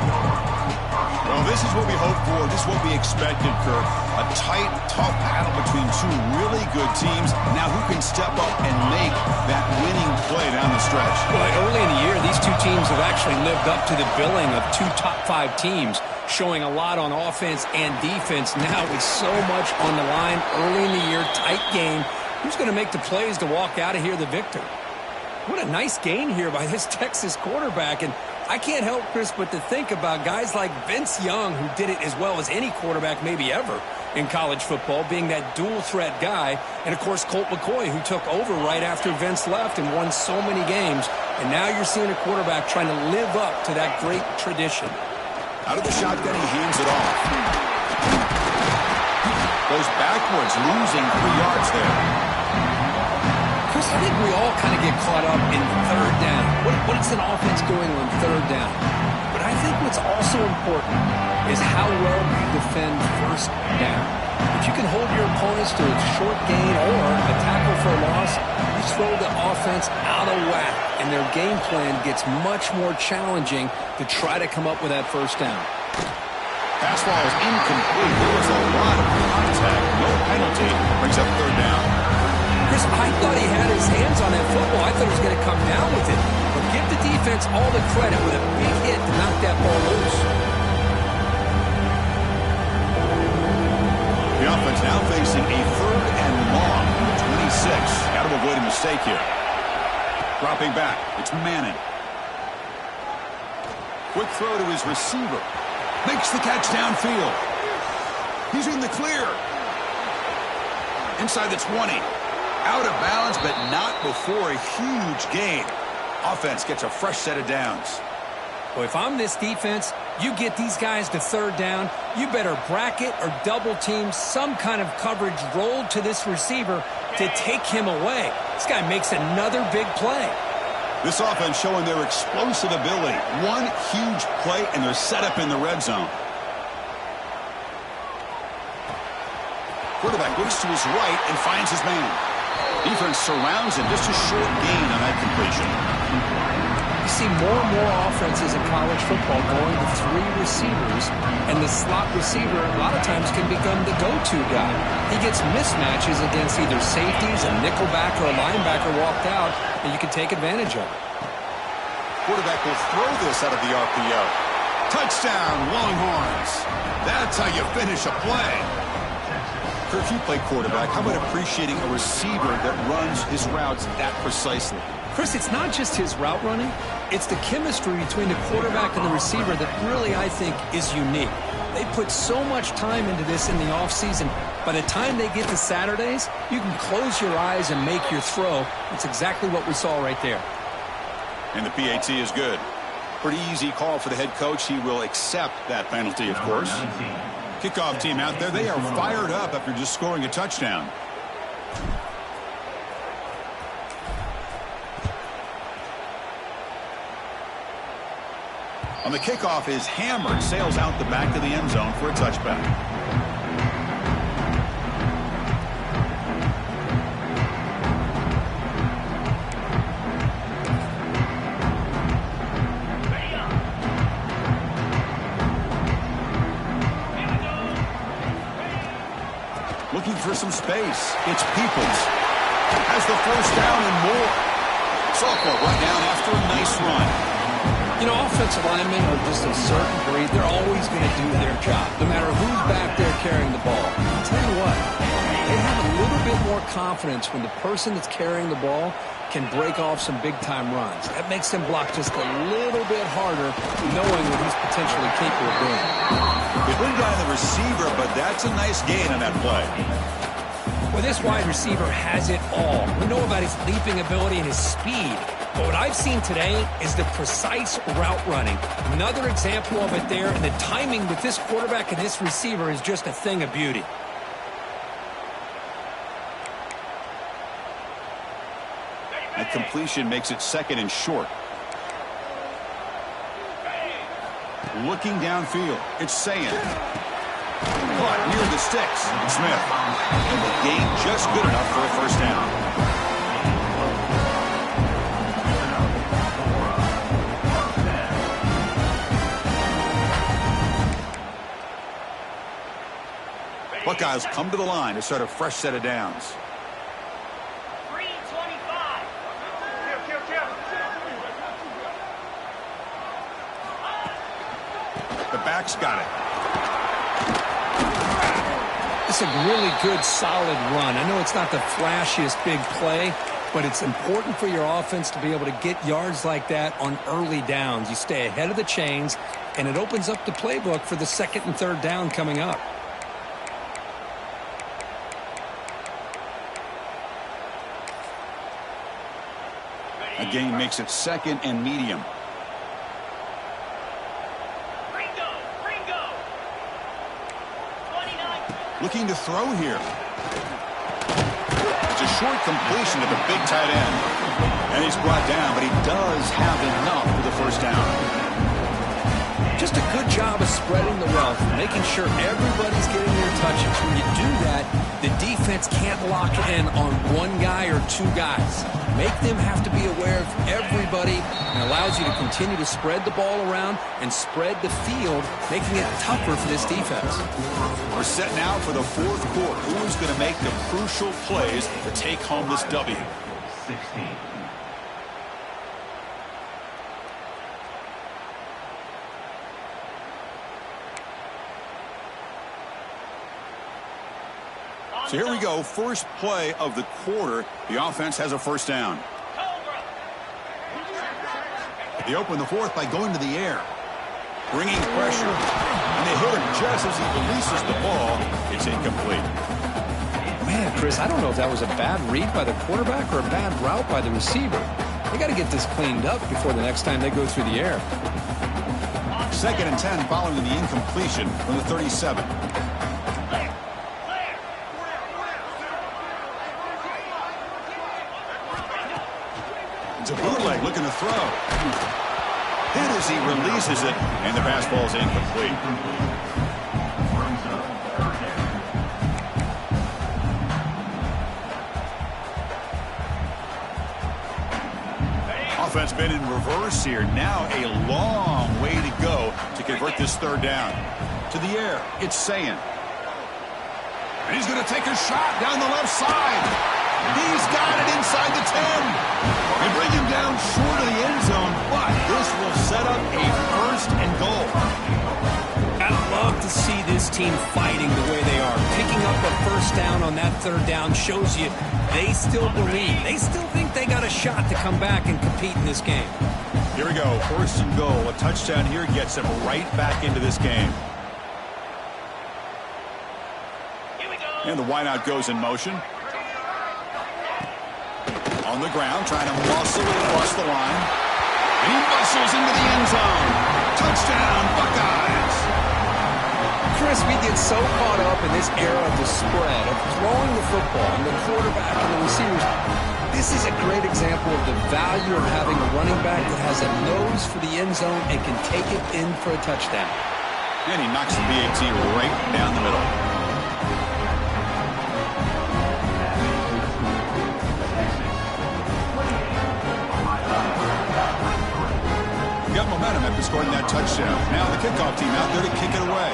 Well, this is what we hoped for. This is what we expected, Kirk. A tight, tough battle between two really good teams. Now who can step up and make that winning play down the stretch? Well, early in the year, these two teams have actually lived up to the billing of two top-5 teams, showing a lot on offense and defense. Now with so much on the line early in the year, tight game. Who's going to make the plays to walk out of here the victor? What a nice gain here by this Texas quarterback. And I can't help, Chris, but to think about guys like Vince Young, who did it as well as any quarterback maybe ever in college football, being that dual-threat guy. And, of course, Colt McCoy, who took over right after Vince left and won so many games. And now you're seeing a quarterback trying to live up to that great tradition. Out of the shotgun, he hands it off. Goes backwards, losing 3 yards there. Chris, I think we all kind of get caught up in third down. What is an offense doing on third down? But I think what's also important is how well you defend first down. If you can hold your opponents to a short gain or a tackle for a loss, you throw the offense out of whack, and their game plan gets much more challenging to try to come up with that first down. Pass ball is incomplete. There was a lot of contact. No penalty. Brings up third down. Chris, I thought he had his hands on that football. I thought he was going to come down with it. But give the defense all the credit with a big hit to knock that ball loose. The offense now facing a third and long. 26. Got to avoid a mistake here. Dropping back. It's Manning. Quick throw to his receiver. Makes the catch downfield. He's in the clear. Inside the 20. Out of bounds, but not before a huge gain. Offense gets a fresh set of downs. Well, if I'm this defense, you get these guys to third down, you better bracket or double team some kind of coverage rolled to this receiver to take him away. This guy makes another big play. This offense showing their explosive ability. One huge play, and they're set up in the red zone. Quarterback looks to his right and finds his man. Defense surrounds him. Just a short gain on that completion. You see more and more offenses in college football going to 3 receivers, and the slot receiver a lot of times can become the go-to guy. He gets mismatches against either safeties, a nickelback, or a linebacker walked out, and you can take advantage of it. Quarterback will throw this out of the RPO. Touchdown, Longhorns. That's how you finish a play. If you play quarterback, how about appreciating a receiver that runs his routes that precisely? Chris, it's not just his route running. It's the chemistry between the quarterback and the receiver that really, I think, is unique. They put so much time into this in the offseason. By the time they get to Saturdays, you can close your eyes and make your throw. That's exactly what we saw right there. And the PAT is good. Pretty easy call for the head coach. He will accept that penalty, of course. Kickoff team out there, they are fired up after just scoring a touchdown. On the kickoff is hammered, sails out the back of the end zone for a touchback. Looking for some space. It's Peoples. Has the first down and more. Sophomore brought down after a nice run. You know, defensive linemen are just a certain breed. They're always going to do their job, no matter who's back there carrying the ball. I'll tell you what, they have a little bit more confidence when the person that's carrying the ball can break off some big-time runs. That makes them block just a little bit harder, knowing what he's potentially capable of doing. They bring down the receiver, but that's a nice gain on that play. Well, this wide receiver has it all. We know about his leaping ability and his speed. But what I've seen today is the precise route running. Another example of it there, and the timing with this quarterback and this receiver is just a thing of beauty. That completion makes it 2nd and short. Looking downfield, it's Saying. Caught near the sticks. Smith. And the gain just good enough for a first down. Buckeyes come to the line to start a fresh set of downs. 3:25. The back's got it. It's a really good, solid run. I know it's not the flashiest big play, but it's important for your offense to be able to get yards like that on early downs. You stay ahead of the chains, and it opens up the playbook for the 2nd and 3rd down coming up. A gain makes it 2nd and medium. Ringo. 29. Looking to throw here. It's a short completion to the big tight end. And he's brought down, but he does have enough for the first down. Just a good job of spreading the wealth, making sure everybody's getting their touches. When you do that, the defense can't lock in on one guy or two guys. Make them have to be aware of everybody, and allows you to continue to spread the ball around and spread the field, making it tougher for this defense. We're set now for the 4th quarter. Who's going to make the crucial plays to take home this W? 16. So here we go, first play of the quarter. The offense has a first down. They open the 4th by going to the air. Bringing pressure. And they hit him just as he releases the ball. It's incomplete. Man, Chris, I don't know if that was a bad read by the quarterback or a bad route by the receiver. They got to get this cleaned up before the next time they go through the air. 2nd and 10 following the incompletion from the 37. It's a bootleg looking to throw. Hit as he releases it, and the pass ball is incomplete. Offense been in reverse here. Now a long way to go to convert this 3rd down. To the air, it's Saying. And he's going to take a shot down the left side. He's got it inside the 10. They bring him down short of the end zone, but this will set up a 1st and goal. I love to see this team fighting the way they are. Picking up a first down on that 3rd down shows you they still believe. They still think they got a shot to come back and compete in this game. Here we go, 1st and goal. A touchdown here gets them right back into this game. Here we go. And the wideout goes in motion. On the ground, trying to muscle it across the line. And he muscles into the end zone. Touchdown, Buckeyes. Chris, we get so caught up in this era of the spread, of throwing the football, and the quarterback and the receivers. This is a great example of the value of having a running back that has a nose for the end zone and can take it in for a touchdown. And he knocks the BAT right down the middle. Got momentum after scoring that touchdown. Now the kickoff team out there to kick it away.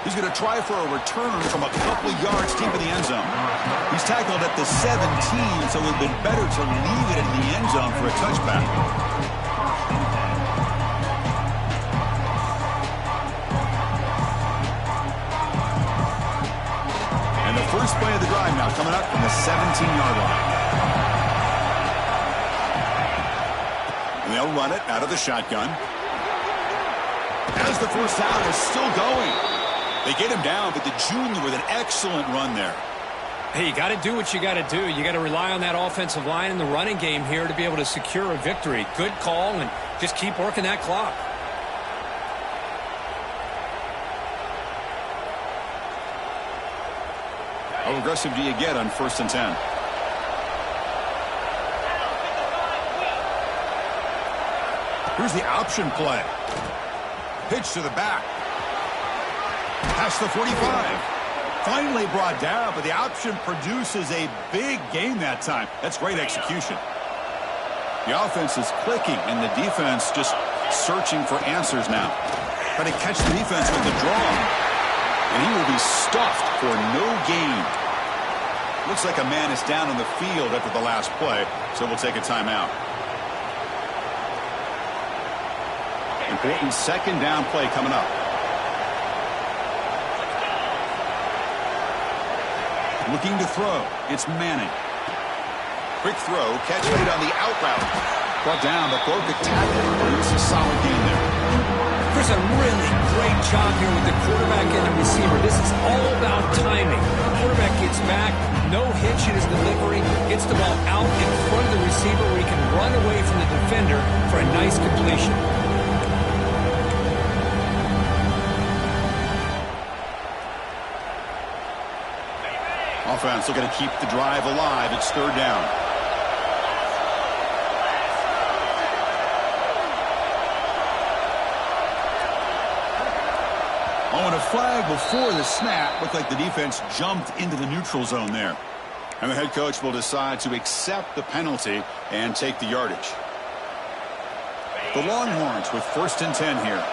He's going to try for a return from a couple yards deep in the end zone. He's tackled at the 17, so it would have been better to leave it in the end zone for a touchback. And the first play of the drive now coming up from the 17-yard line. And they'll run it out of the shotgun. As the first down is still going. They get him down, but the junior with an excellent run there. Hey, you got to do what you got to do. You got to rely on that offensive line in the running game here to be able to secure a victory. Good call, and just keep working that clock. How aggressive do you get on 1st and 10? Here's the option play. Pitch to the back. Past the 45. Finally brought down, but the option produces a big gain that time. That's great execution. The offense is clicking, and the defense just searching for answers now. Trying to catch the defense with the draw. And he will be stuffed for no gain. Looks like a man is down on the field after the last play, so we'll take a timeout. Important 2nd down play coming up. Looking to throw. It's Manning. Quick throw. Catch made on the out route. Brought down, but broke a tackle. It's a solid game there. There's a really great job here with the quarterback and the receiver. This is all about timing. The quarterback gets back, no hitch in his delivery, gets the ball out in front of the receiver where he can run away from the defender for a nice completion. Offense looking to keep the drive alive. It's 3rd down. Oh, and a flag before the snap. Looked like the defense jumped into the neutral zone there. And the head coach will decide to accept the penalty and take the yardage. The Longhorns with 1st and 10 here.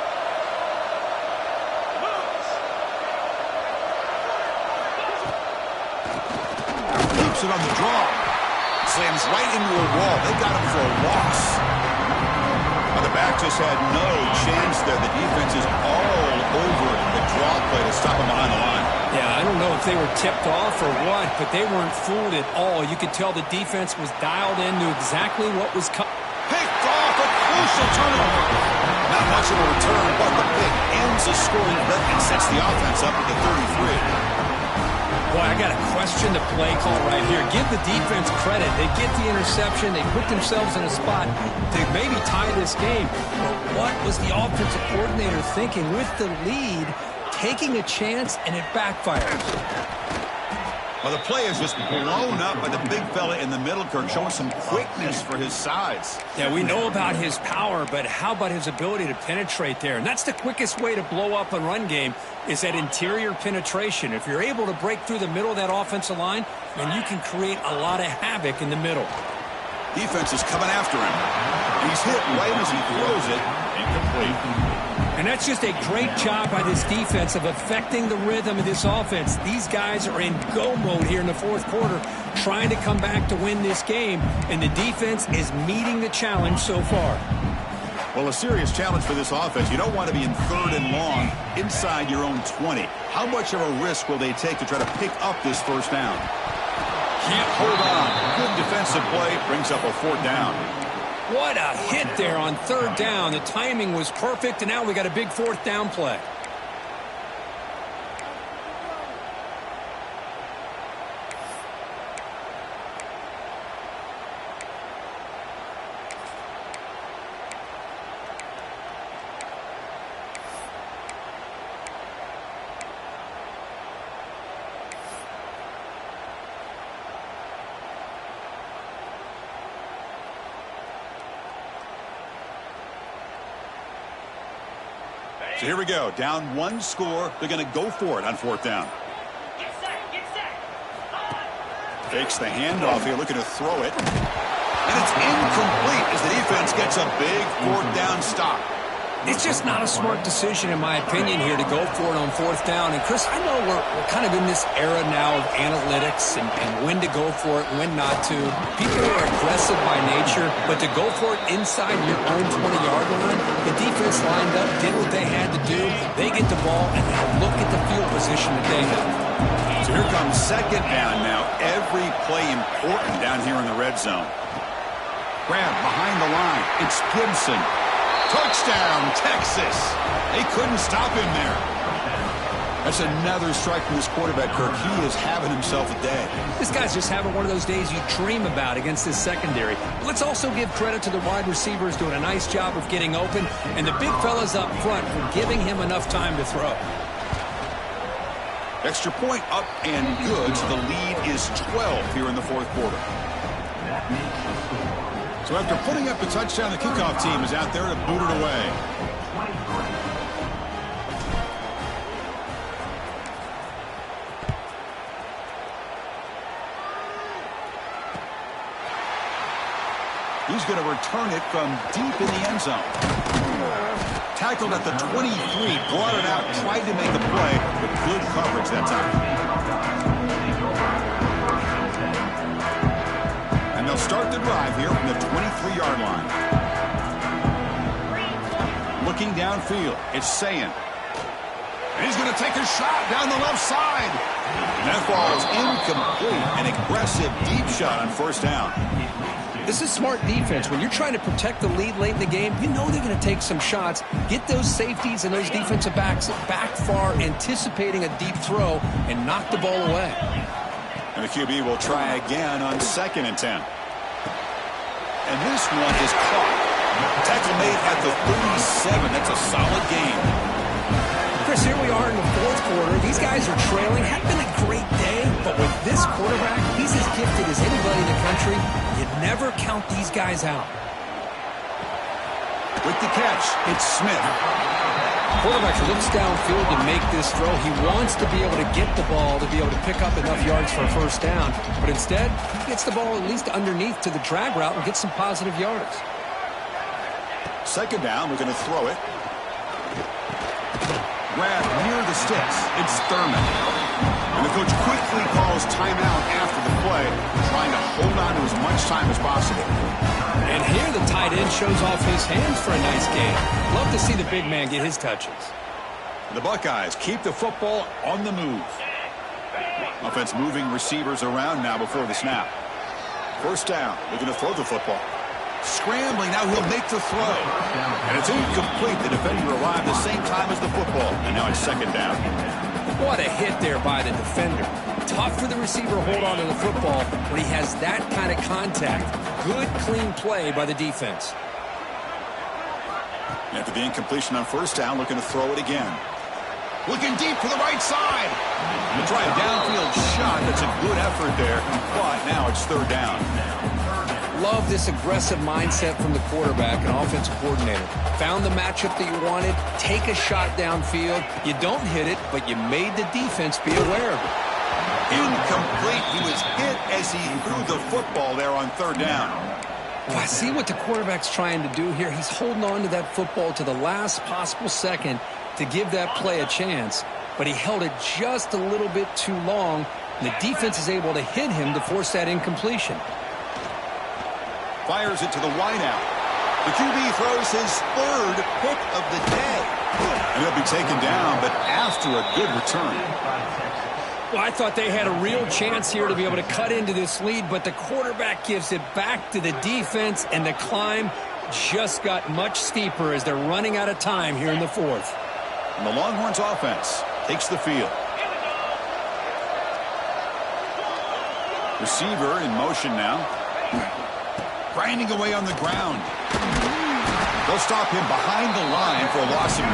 Keeps it on the draw. Slams right into a wall. They got him for a loss. Well, the back just had no chance there. The defense is all over the draw play to stop him behind the line. Yeah, I don't know if they were tipped off or what, but they weren't fooled at all. You could tell the defense was dialed in, knew exactly what was coming. Picked off, a crucial turnover. Not much of a return, but the pick ends the scoring run and sets the offense up at the 33. Boy, I got to question the play call right here. Give the defense credit. They get the interception. They put themselves in a spot to maybe tie this game. But what was the offensive coordinator thinking with the lead, taking a chance, and it backfires? Well, the play is just blown up by the big fella in the middle, Kirk, showing some quickness for his size. Yeah, we know about his power, but how about his ability to penetrate there? And that's the quickest way to blow up a run game, is that interior penetration. If you're able to break through the middle of that offensive line, then you can create a lot of havoc in the middle. Defense is coming after him. He's hit right as he throws it. Incomplete. And that's just a great job by this defense of affecting the rhythm of this offense. These guys are in go mode here in the 4th quarter, trying to come back to win this game, and the defense is meeting the challenge so far. Well, a serious challenge for this offense. You don't want to be in 3rd and long inside your own 20. How much of a risk will they take to try to pick up this 1st down? Can't hold on. Good defensive play brings up a 4th down. What a hit there on 3rd down. The timing was perfect, and now we got a big 4th down play. So here we go. Down 1 score. They're going to go for it on 4th down. Get set, get set. Fakes the handoff here, looking to throw it. And it's incomplete as the defense gets a big 4th down stop. It's just not a smart decision, in my opinion, here to go for it on fourth down. And, Chris, I know we're kind of in this era now of analytics and when to go for it and when not to. People are aggressive by nature, but to go for it inside your own 20-yard line, the defense lined up, did what they had to do. They get the ball, and now look at the field position that they have. So here comes second down now. Every play important down here in the red zone. Grab behind the line. It's Gibson. Touchdown, Texas. They couldn't stop him there. That's another strike from this quarterback, Kirk. He is having himself a day. This guy's just having one of those days you dream about against this secondary. Let's also give credit to the wide receivers doing a nice job of getting open, and the big fellas up front for giving him enough time to throw. Extra point up and good, so the lead is 12 here in the fourth quarter. So after putting up a touchdown, the kickoff team is out there to boot it away. He's going to return it from deep in the end zone. Tackled at the 23, brought it out, tried to make a play, but good coverage that time. And they'll start the drive here from the 23-yard line. Looking downfield, it's Sayin. And he's going to take a shot down the left side. And that falls incomplete. An aggressive deep shot on first down. This is smart defense. When you're trying to protect the lead late in the game, you know they're going to take some shots, get those safeties and those defensive backs back far, anticipating a deep throw, and knock the ball away. And the QB will try again on 2nd and 10. And this one is caught. Tackle made at the 37. That's a solid game. Chris, here we are in the fourth quarter. These guys are trailing. Had been a great day, but with this quarterback, he's as gifted as anybody in the country. You never count these guys out. With the catch, it's Smith. Quarterback looks downfield to make this throw. He wants to be able to get the ball to be able to pick up enough yards for a first down. But instead, he gets the ball at least underneath to the drag route and gets some positive yards. Second down, we're going to throw it. Grab near the sticks. It's Thurman. And the coach quickly calls timeout after the play, trying to hold on to as much time as possible. And here the tight end shows off his hands for a nice game. Love to see the big man get his touches. The Buckeyes keep the football on the move. Offense moving receivers around now before the snap. First down. They're going to throw the football. Scrambling, now he'll make the throw. And it's incomplete. The defender arrived the same time as the football. And now it's second down. What a hit there by the defender. Tough for the receiver to hold on to the football when he has that kind of contact. Good, clean play by the defense. After the incompletion on first down, looking to throw it again. Looking deep to the right side. And try a downfield shot. That's a good effort there. But now it's third down. Love this aggressive mindset from the quarterback and offensive coordinator. Found the matchup that you wanted. Take a shot downfield. You don't hit it, but you made the defense be aware of it. Incomplete. He was hit as he threw the football there on third down. Well, I see what the quarterback's trying to do here. He's holding on to that football to the last possible second to give that play a chance. But he held it just a little bit too long. And the defense is able to hit him to force that incompletion. Fires it to the wideout. The QB throws his third pick of the day. And he'll be taken down, but after a good return. Well, I thought they had a real chance here to be able to cut into this lead, but the quarterback gives it back to the defense, and the climb just got much steeper as they're running out of time here in the fourth. And the Longhorns offense takes the field. Receiver in motion now. Grinding away on the ground. They'll stop him behind the line for a loss of 1.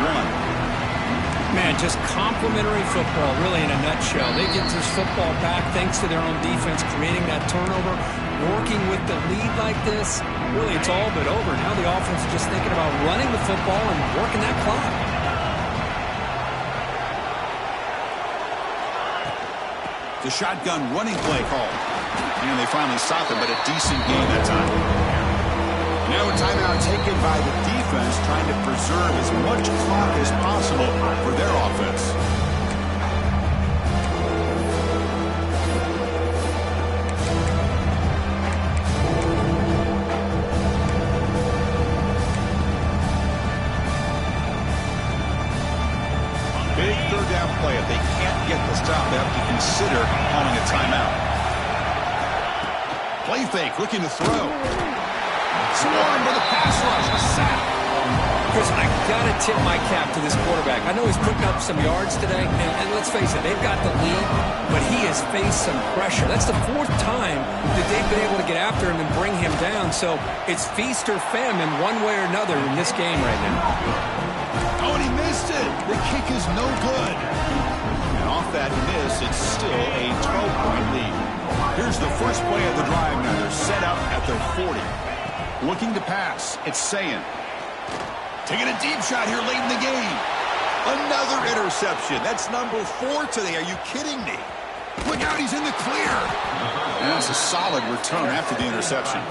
Man, just complimentary football, really, in a nutshell. They get this football back thanks to their own defense, creating that turnover, working with the lead like this. Really, it's all but over. Now the offense is just thinking about running the football and working that clock. The shotgun running play called. And they finally stop him, but a decent game that time. Now a timeout taken by the defense, trying to preserve as much clock as possible for their offense. Big third down play. If they can't get the stop, they have to consider calling a timeout. Play fake, looking to throw. Swarm with a pass rush, a sack. Chris, I got to tip my cap to this quarterback. I know he's putting up some yards today, and let's face it, they've got the lead, but he has faced some pressure. That's the fourth time that they've been able to get after him and bring him down, so it's feast or famine one way or another in this game right now. Oh, and he missed it. The kick is no good. And off that miss, it's still a 12-point lead. Here's the first play of the drive now. They're set up at their 40. Looking to pass. It's Sayin. Taking a deep shot here late in the game. Another interception. That's number 4 today. Are you kidding me? Look out, he's in the clear. And that's a solid return after the interception.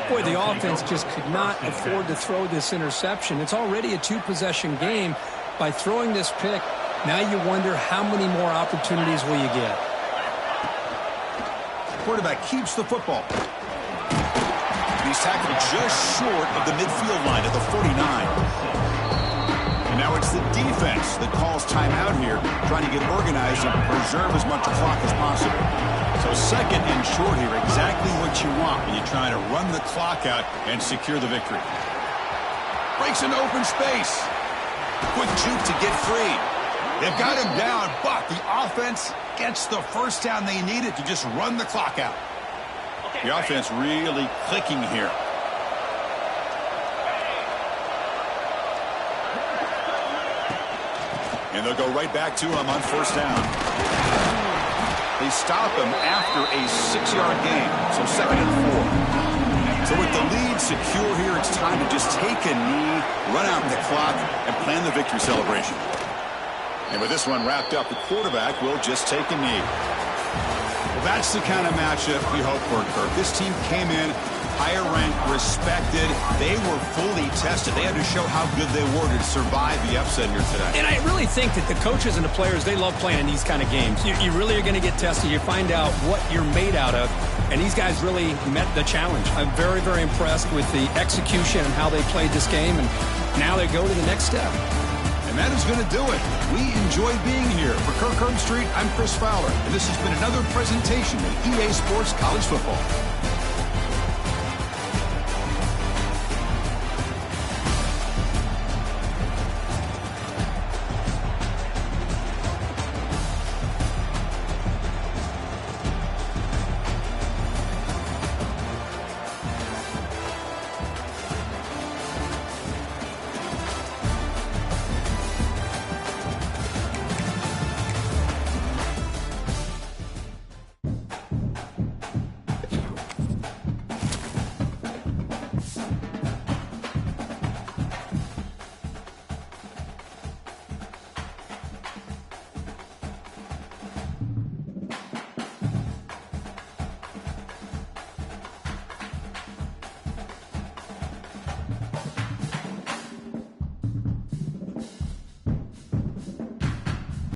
Boy, the offense just could not afford to throw this interception. It's already a 2-possession game. By throwing this pick, now you wonder how many more opportunities will you get. Quarterback keeps the football. He's tackled just short of the midfield line at the 49. And now it's the defense that calls timeout here, trying to get organized and preserve as much clock as possible. So second and short here, exactly what you want when you're trying to run the clock out and secure the victory. Breaks into open space. Quick juke to get free. They've got him down, but the offense gets the first down they needed to just run the clock out. The offense really clicking here. And they'll go right back to him on first down. They stop him after a 6-yard gain, so second and 4. So with the lead secure here, it's time to just take a knee, run out the clock, and plan the victory celebration. And with this one wrapped up, the quarterback will just take a knee. Well, that's the kind of matchup we hope for, Kirk. This team came in higher ranked, respected. They were fully tested. They had to show how good they were to survive the upset here today. And I really think that the coaches and the players, they love playing in these kind of games. You really are going to get tested. You find out what you're made out of. And these guys really met the challenge. I'm very, very impressed with the execution and how they played this game. And now they go to the next step. And that is going to do it. We enjoy being here. For Kirk Herbstreit, I'm Chris Fowler. And this has been another presentation of EA Sports College Football.